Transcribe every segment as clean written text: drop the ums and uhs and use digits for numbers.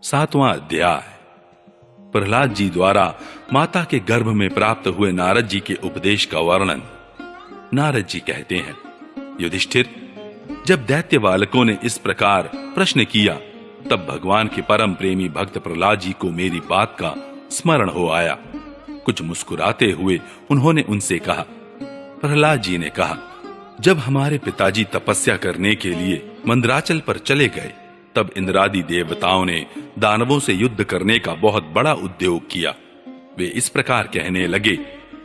सातवां अध्याय। प्रहलाद जी द्वारा माता के गर्भ में प्राप्त हुए नारद जी के उपदेश का वर्णन। नारद जी कहते हैं, युधिष्ठिर, जब दैत्य बालकों ने इस प्रकार प्रश्न किया तब भगवान के परम प्रेमी भक्त प्रहलाद जी को मेरी बात का स्मरण हो आया। कुछ मुस्कुराते हुए उन्होंने उनसे कहा। प्रहलाद जी ने कहा, जब हमारे पिताजी तपस्या करने के लिए मंदराचल पर चले गए तब इंद्रादि देवताओं ने दानवों से युद्ध करने का बहुत बड़ा उद्योग किया। वे इस प्रकार कहने लगे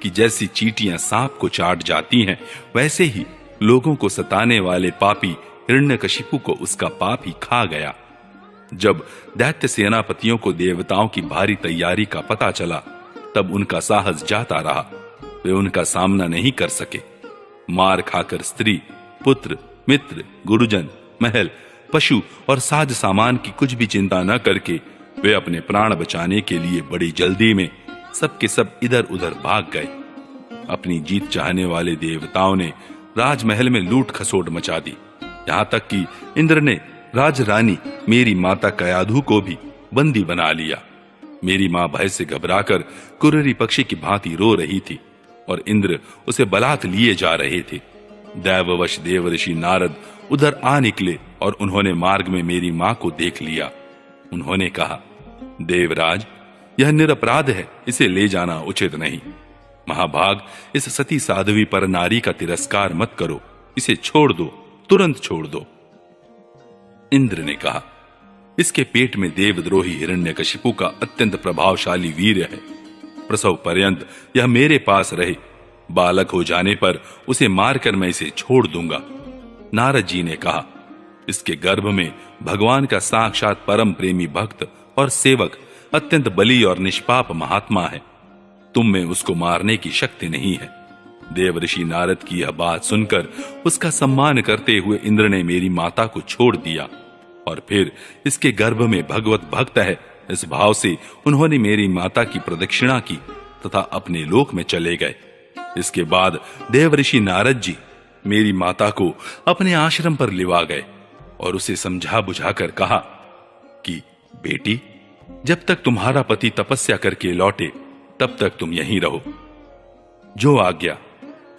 कि जैसी चींटियां सांप को चाट जाती हैं, वैसे ही लोगों को सताने वाले पापी हिरण्यकशिपु को उसका पाप ही खा गया। जब दैत्य सेनापतियों को देवताओं की भारी तैयारी का पता चला तब उनका साहस जाता रहा। वे उनका सामना नहीं कर सके। मार खाकर स्त्री, पुत्र, मित्र, गुरुजन, महल, पशु और साज सामान की कुछ भी चिंता न करके वे अपने प्राण बचाने के लिए बड़ी जल्दी में सबके सब इधर उधर भाग गए। अपनी जीत चाहने वाले देवताओं ने राजमहल में लूट खसोट मचा दी। यहां तक कि इंद्र ने राजरानी मेरी माता कयाधु को भी बंदी बना लिया। मेरी मां भय से घबराकर कुररी पक्षी की भांति रो रही थी और इंद्र उसे बलात् लिए जा रहे थे। दैववश देवर्षि नारद उधर आ निकले और उन्होंने मार्ग में मेरी मां को देख लिया। उन्होंने कहा, देवराज, यह निरपराध है, इसे ले जाना उचित नहीं। महाभाग, इस सती साध्वी पर नारी का तिरस्कार मत करो, इसे छोड़ दो, तुरंत छोड़ दो। इंद्र ने कहा, इसके पेट में देवद्रोही हिरण्यकशिपु का अत्यंत प्रभावशाली वीर्य है। प्रसव पर्यंत यह मेरे पास रहे। बालक हो जाने पर उसे मारकर मैं इसे छोड़ दूंगा। नारद जी ने कहा, इसके गर्भ में भगवान का साक्षात परम प्रेमी भक्त और सेवक अत्यंत बली और निष्पाप महात्मा है। तुम में उसको मारने की शक्ति नहीं है। देवर्षि नारद की यह बात सुनकर उसका सम्मान करते हुए इंद्र ने मेरी माता को छोड़ दिया और फिर इसके गर्भ में भगवत भक्त है इस भाव से उन्होंने मेरी माता की प्रदक्षिणा की तथा अपने लोक में चले गए। इसके बाद देवर्षि नारद जी मेरी माता को अपने आश्रम पर लिवा गए और उसे समझा बुझाकर कहा कि बेटी, जब तक तुम्हारा पति तपस्या करके लौटे तब तक तुम यहीं रहो। जो आज्ञा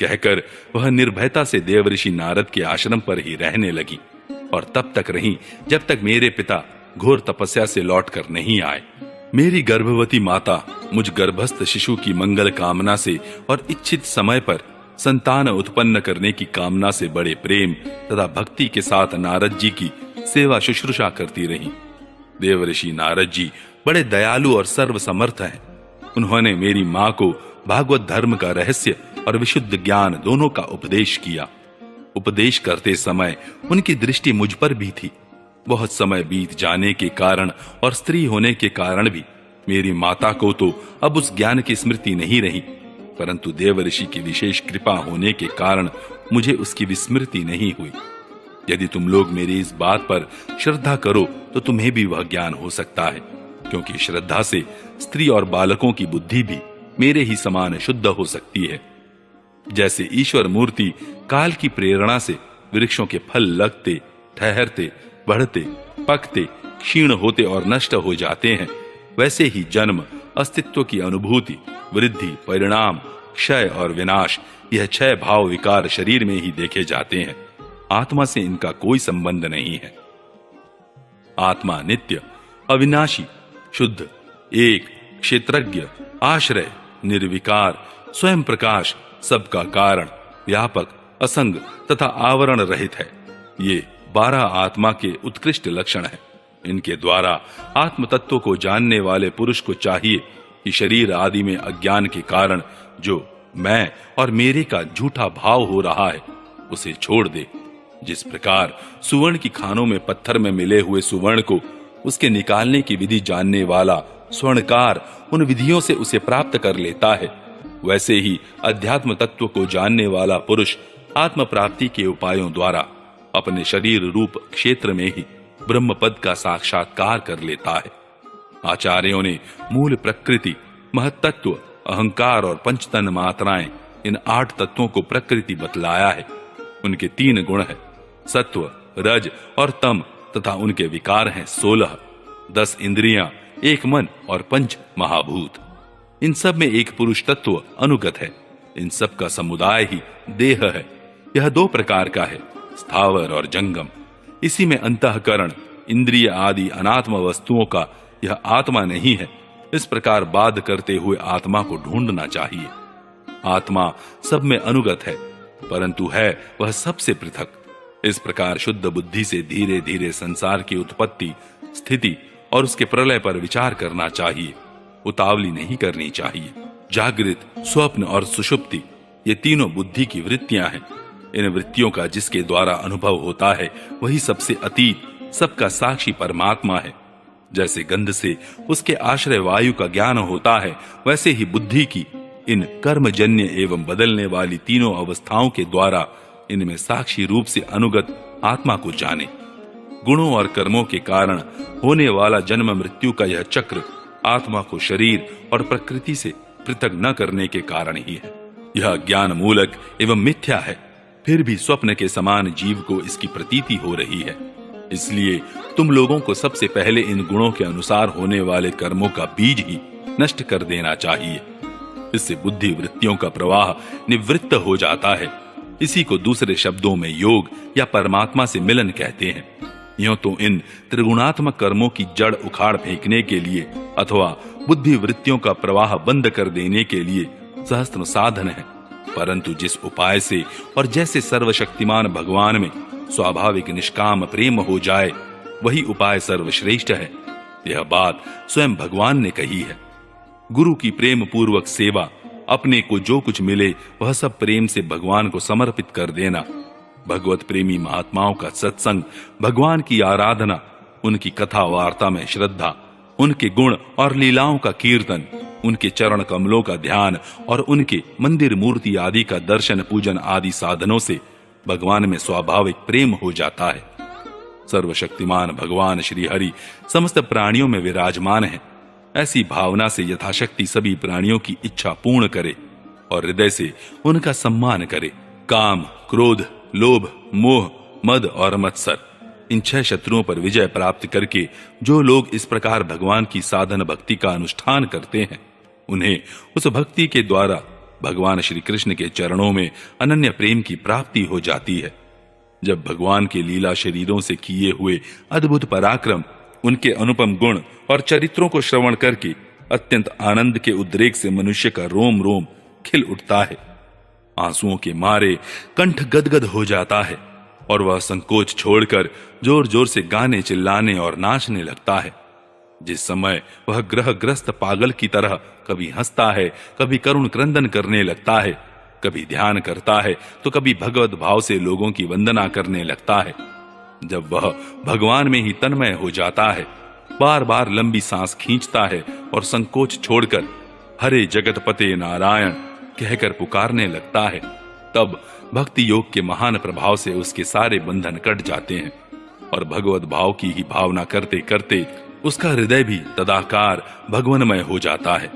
कहकर वह निर्भयता से देवर्षि नारद के आश्रम पर ही रहने लगी और तब तक रही जब तक मेरे पिता घोर तपस्या से लौटकर नहीं आए। मेरी गर्भवती माता मुझ गर्भस्थ शिशु की मंगल कामना से और इच्छित समय पर संतान उत्पन्न करने की कामना से बड़े प्रेम तथा भक्ति के साथ नारद जी की सेवा शुश्रूषा करती रही। देवर्षि नारद जी बड़े दयालु और सर्वसमर्थ हैं। उन्होंने मेरी मां को भागवत धर्म का रहस्य और विशुद्ध ज्ञान दोनों का उपदेश किया। उपदेश करते समय उनकी दृष्टि मुझ पर भी थी। बहुत समय बीत जाने के कारण और स्त्री होने के कारण भी मेरी माता को तो अब उस ज्ञान की स्मृति नहीं रही, परंतु देवर्षि की विशेष कृपा होने के कारण मुझे उसकी विस्मृति नहीं हुई। यदि तुम लोग मेरी इस बात पर श्रद्धा करो तो तुम्हें भी वह ज्ञान हो सकता है, क्योंकि श्रद्धा से स्त्री और बालकों की बुद्धि भी मेरे ही समान शुद्ध हो सकती है। जैसे ईश्वर मूर्ति काल की प्रेरणा से वृक्षों के फल लगते, ठहरते, बढ़ते, पकते, क्षीण होते और नष्ट हो जाते हैं, वैसे ही जन्म, अस्तित्व की अनुभूति, वृद्धि, परिणाम, क्षय और विनाश, यह 6 भाव विकार शरीर में ही देखे जाते हैं। आत्मा से इनका कोई संबंध नहीं है। आत्मा नित्य, अविनाशी, शुद्ध, एक, क्षेत्रज्ञ, आश्रय, निर्विकार, स्वयं प्रकाश, सबका कारण, व्यापक, असंग तथा आवरण रहित है। ये 12 आत्मा के उत्कृष्ट लक्षण हैं। इनके द्वारा आत्म तत्व को जानने वाले पुरुष को चाहिए कि शरीर आदि में अज्ञान के कारण जो मैं और मेरे का झूठा भाव हो रहा है उसे छोड़ दे। जिस प्रकार सुवर्ण की खानों में पत्थर में मिले हुए सुवर्ण को उसके निकालने की विधि जानने वाला स्वर्णकार उन विधियों से उसे प्राप्त कर लेता है, वैसे ही अध्यात्म तत्व को जानने वाला पुरुष आत्म प्राप्ति के उपायों द्वारा अपने शरीर रूप क्षेत्र में ही ब्रह्म पद का साक्षात्कार कर लेता है। आचार्यों ने मूल प्रकृति, महत्त्व, अहंकार और पंचतन मात्राएं, इन 8 तत्वों को प्रकृति बतलाया है। उनके 3 गुण हैं, सत्व, रज और तम, तथा उनके विकार हैं 16। 10 इंद्रियां, 1 मन और 5 महाभूत। इन सब में एक पुरुष तत्व अनुगत है। इन सब का समुदाय ही देह है। यह 2 प्रकार का है, स्थावर और जंगम। इसी में अंतःकरण, इंद्रिय आदि अनात्म वस्तुओं का यह आत्मा नहीं है, इस प्रकार बाध करते हुए आत्मा को ढूंढना चाहिए। आत्मा सब में अनुगत है, परंतु है वह सबसे पृथक। इस प्रकार शुद्ध बुद्धि से धीरे धीरे संसार की उत्पत्ति, स्थिति और उसके प्रलय पर विचार करना चाहिए। उतावली नहीं करनी चाहिए। जागृत, स्वप्न और सुषुप्ति ये तीनों बुद्धि की वृत्तियां हैं। इन वृत्तियों का जिसके द्वारा अनुभव होता है वही सबसे अतीत, सबका साक्षी परमात्मा है। जैसे गंध से उसके आश्रय वायु का ज्ञान होता है, वैसे ही बुद्धि की इन कर्मजन्य एवं बदलने वाली तीनों अवस्थाओं के द्वारा इनमें साक्षी रूप से अनुगत आत्मा को जाने। गुणों और कर्मों के कारण होने वाला जन्म मृत्यु का यह चक्र आत्मा को शरीर और प्रकृति से पृथक न करने के कारण ही है। यह ज्ञान मूलक एवं मिथ्या है, फिर भी स्वप्न के समान जीव को इसकी प्रतीति हो रही है। इसलिए तुम लोगों को सबसे पहले इन गुणों के अनुसार होने वाले कर्मों का बीज ही नष्ट कर देना चाहिए। इससे बुद्धि वृत्तियों का प्रवाह निवृत्त हो जाता है। इसी को दूसरे शब्दों में योग या परमात्मा से मिलन कहते हैं। यूं तो इन त्रिगुणात्मक कर्मों की जड़ उखाड़ फेंकने के लिए अथवा बुद्धि वृत्तियों का प्रवाह बंद कर देने के लिए सहस्त्र साधन है, परंतु जिस उपाय से और जैसे सर्वशक्तिमान भगवान में स्वाभाविक निष्काम प्रेम हो जाए वही उपाय सर्वश्रेष्ठ है। यह बात स्वयं भगवान ने कही है। गुरु की प्रेम पूर्वक सेवा, अपने को जो कुछ मिले वह सब प्रेम से भगवान को समर्पित कर देना, भगवत प्रेमी महात्माओं का सत्संग, भगवान की आराधना, उनकी कथा वार्ता में श्रद्धा, उनके गुण और लीलाओं का कीर्तन, उनके चरण कमलों का ध्यान और उनके मंदिर मूर्ति आदि का दर्शन पूजन आदि साधनों से भगवान में स्वाभाविक प्रेम हो जाता है। सर्वशक्तिमान भगवान श्री हरि समस्त प्राणियों में विराजमान है। ऐसी भावना से यथाशक्ति सभी प्राणियों की इच्छा पूर्ण करे और हृदय से उनका सम्मान करे। काम, क्रोध, लोभ, मोह, मद और मत्सर, इन 6 शत्रुओं पर विजय प्राप्त करके जो लोग इस प्रकार भगवान की साधन भक्ति का अनुष्ठान करते हैं, उन्हें उस भक्ति के द्वारा भगवान श्री कृष्ण के चरणों में अनन्य प्रेम की प्राप्ति हो जाती है। जब भगवान के लीला शरीरों से किए हुए अद्भुत पराक्रम, उनके अनुपम गुण और चरित्रों को श्रवण करके अत्यंत आनंद के उद्रेक से मनुष्य का रोम रोम खिल उठता है। आंसुओं के मारे कंठ गदगद हो जाता है और वह संकोच छोड़कर जोर जोर से गाने, चिल्लाने और नाचने लगता है। जिस समय वह ग्रहग्रस्त पागल की तरह कभी हंसता है, कभी करुण क्रंदन करने लगता है, कभी ध्यान करता है तो कभी भगवत भाव से लोगों की वंदना करने लगता है। जब वह भगवान में ही तन्मय हो जाता है, बार बार लंबी सांस खींचता है और संकोच छोड़कर हरे जगतपते नारायण कहकर पुकारने लगता है, तब भक्ति योग के महान प्रभाव से उसके सारे बंधन कट जाते हैं और भगवत भाव की ही भावना करते करते उसका हृदय भी तदाकार भगवनमय हो जाता है।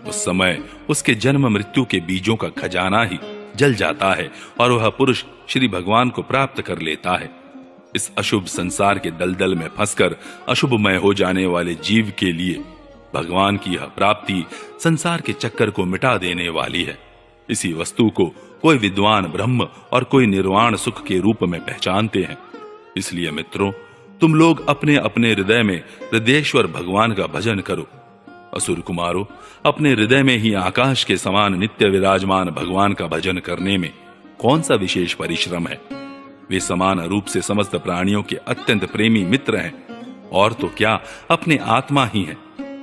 उस समय उसके जन्म मृत्यु के बीजों का खजाना ही जल जाता है और वह पुरुष श्री भगवान को प्राप्त कर लेता है। इस अशुभ संसार के दलदल में फंसकर अशुभमय हो जाने वाले जीव के लिए भगवान की यह प्राप्ति संसार के चक्कर को मिटा देने वाली है। इसी वस्तु को कोई विद्वान ब्रह्म और कोई निर्वाण सुख के रूप में पहचानते हैं। इसलिए मित्रों, तुम लोग अपने अपने हृदय में हृदयेश्वर भगवान का भजन करो। असुर कुमारों, अपने हृदय में ही आकाश के समान नित्य विराजमान भगवान का भजन करने में कौन सा विशेष परिश्रम है। वे समान रूप से समस्त प्राणियों के अत्यंत प्रेमी मित्र हैं, और तो क्या अपने आत्मा ही हैं।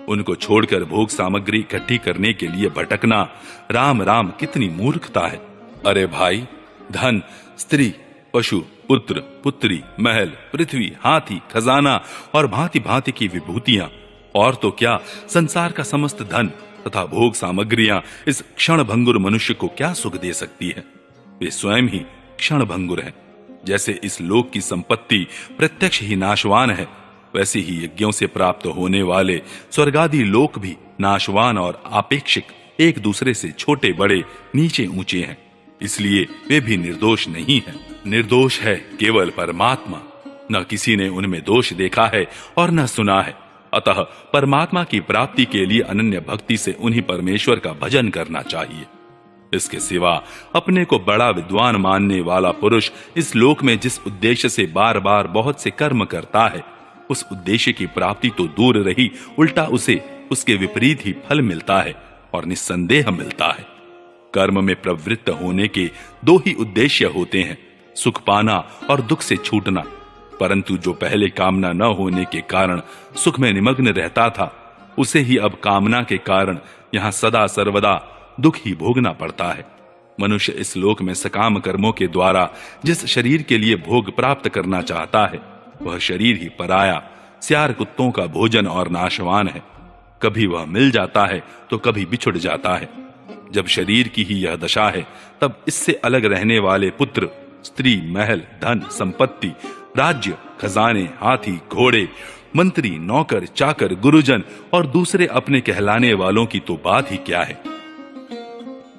उनको छोड़कर भोग सामग्री इकट्ठी करने के लिए भटकना राम राम कितनी मूर्खता है। अरे भाई, धन, स्त्री, पशु, पुत्र, पुत्री, महल, पृथ्वी, हाथी, खजाना और भांति भांति की विभूतियां, और तो क्या संसार का समस्त धन तथा भोग सामग्रियां इस क्षण भंगुर मनुष्य को क्या सुख दे सकती है। वे स्वयं ही क्षण भंगुर हैं। जैसे इस लोक की संपत्ति प्रत्यक्ष ही नाशवान है, वैसे ही यज्ञों से प्राप्त होने वाले स्वर्गादि लोक भी नाशवान और आपेक्षिक, एक दूसरे से छोटे बड़े, नीचे ऊंचे हैं। इसलिए वे भी निर्दोष नहीं हैं। निर्दोष है केवल परमात्मा। न किसी ने उनमें दोष देखा है और न सुना है। अतः परमात्मा की प्राप्ति के लिए अनन्य भक्ति से उन्हीं परमेश्वर का भजन करना चाहिए। इसके सिवा अपने को बड़ा विद्वान मानने वाला पुरुष इस लोक में जिस उद्देश्य से बार बार बहुत से कर्म करता है, उस उद्देश्य की प्राप्ति तो दूर रही, उल्टा उसे उसके विपरीत ही फल मिलता है और निस्संदेह मिलता है। कर्म में प्रवृत्त होने के दो ही उद्देश्य होते हैं, सुख पाना और दुख से छूटना। परंतु जो पहले कामना न होने के कारण सुख में निमग्न रहता था, उसे ही अब कामना के कारण यहां सदा सर्वदा दुख ही भोगना पड़ता है। मनुष्य इस लोक में सकाम कर्मों के द्वारा जिस शरीर के लिए भोग प्राप्त करना चाहता है, वह शरीर ही पराया, स्यार कुत्तों का भोजन और नाशवान है। कभी वह मिल जाता है तो कभी बिछुड़ जाता है। जब शरीर की ही यह दशा है, तब इससे अलग रहने वाले पुत्र, स्त्री, महल, धन, संपत्ति, राज्य, खजाने, हाथी, घोड़े, मंत्री, नौकर, चाकर, गुरुजन और दूसरे अपने कहलाने वालों की तो बात ही क्या है।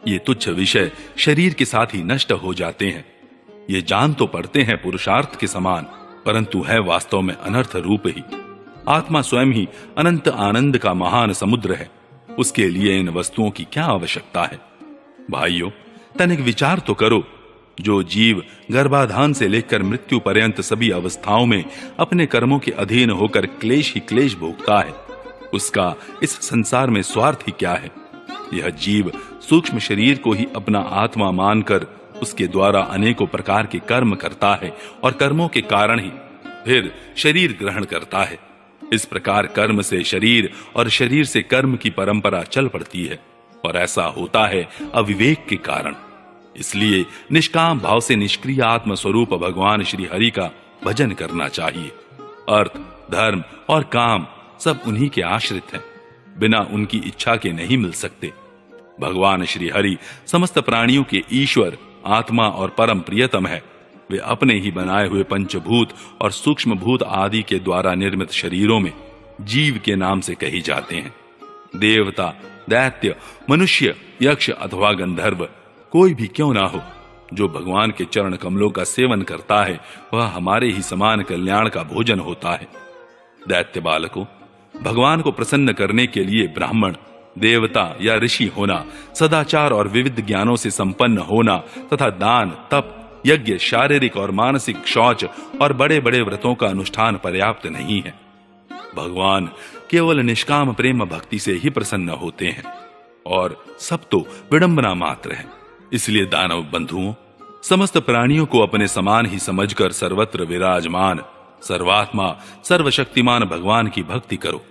ये तुच्छ विषय शरीर के साथ ही नष्ट हो जाते हैं। ये जान तो पड़ते हैं पुरुषार्थ के समान, परंतु है वास्तव में अनर्थ रूप ही। आत्मा स्वयं ही अनंत आनंद का महान समुद्र है। उसके लिए इन वस्तुओं की क्या आवश्यकता है। भाइयों, तनिक विचार तो करो। जो जीव गर्भाधान से लेकर मृत्यु पर्यंत सभी अवस्थाओं में अपने कर्मों के अधीन होकर क्लेश ही क्लेश भोगता है, उसका इस संसार में स्वार्थ ही क्या है। यह जीव सूक्ष्म शरीर को ही अपना आत्मा मानकर उसके द्वारा अनेकों प्रकार के कर्म करता है और कर्मों के कारण ही फिर शरीर ग्रहण करता है। इस प्रकार कर्म से शरीर और शरीर से कर्म की परंपरा चल पड़ती है और ऐसा होता है अविवेक के कारण। इसलिए निष्काम भाव से निष्क्रिय आत्म स्वरूप भगवान श्री हरि का भजन करना चाहिए। अर्थ, धर्म और काम सब उन्हीं के आश्रित हैं, बिना उनकी इच्छा के नहीं मिल सकते। भगवान श्री हरि समस्त प्राणियों के ईश्वर, आत्मा और परम प्रियतम है। वे अपने ही बनाए हुए पंचभूत और सूक्ष्म भूत आदि के द्वारा निर्मित शरीरों में जीव के नाम से कही जाते हैं। देवता, दैत्य, मनुष्य, यक्ष अथवा गंधर्व कोई भी क्यों ना हो, जो भगवान के चरण कमलों का सेवन करता है, वह हमारे ही समान कल्याण का भोजन होता है। दैत्य बालकों, भगवान को प्रसन्न करने के लिए ब्राह्मण, देवता या ऋषि होना, सदाचार और विविध ज्ञानों से संपन्न होना तथा दान, तप, यज्ञ, शारीरिक और मानसिक शौच और बड़े बड़े व्रतों का अनुष्ठान पर्याप्त नहीं है। भगवान केवल निष्काम प्रेम भक्ति से ही प्रसन्न होते हैं और सब तो विडंबना मात्र है। इसलिए दानव बंधुओं, समस्त प्राणियों को अपने समान ही समझकर सर्वत्र विराजमान सर्वात्मा सर्वशक्तिमान भगवान की भक्ति करो।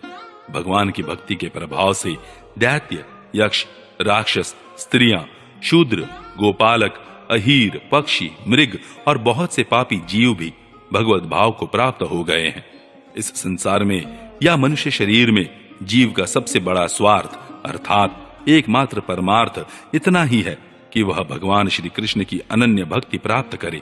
भगवान की भक्ति के प्रभाव से दैत्य, यक्ष, राक्षस, स्त्रियां, शूद्र, गोपालक, अहीर, पक्षी, मृग और बहुत से पापी जीव भी भगवत भाव को प्राप्त हो गए हैं। इस संसार में या मनुष्य शरीर में जीव का सबसे बड़ा स्वार्थ अर्थात एकमात्र परमार्थ इतना ही है कि वह भगवान श्री कृष्ण की अनन्य भक्ति प्राप्त करे।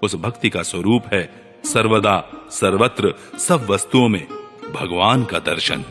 उस भक्ति का स्वरूप है सर्वदा सर्वत्र सब वस्तुओं में भगवान का दर्शन।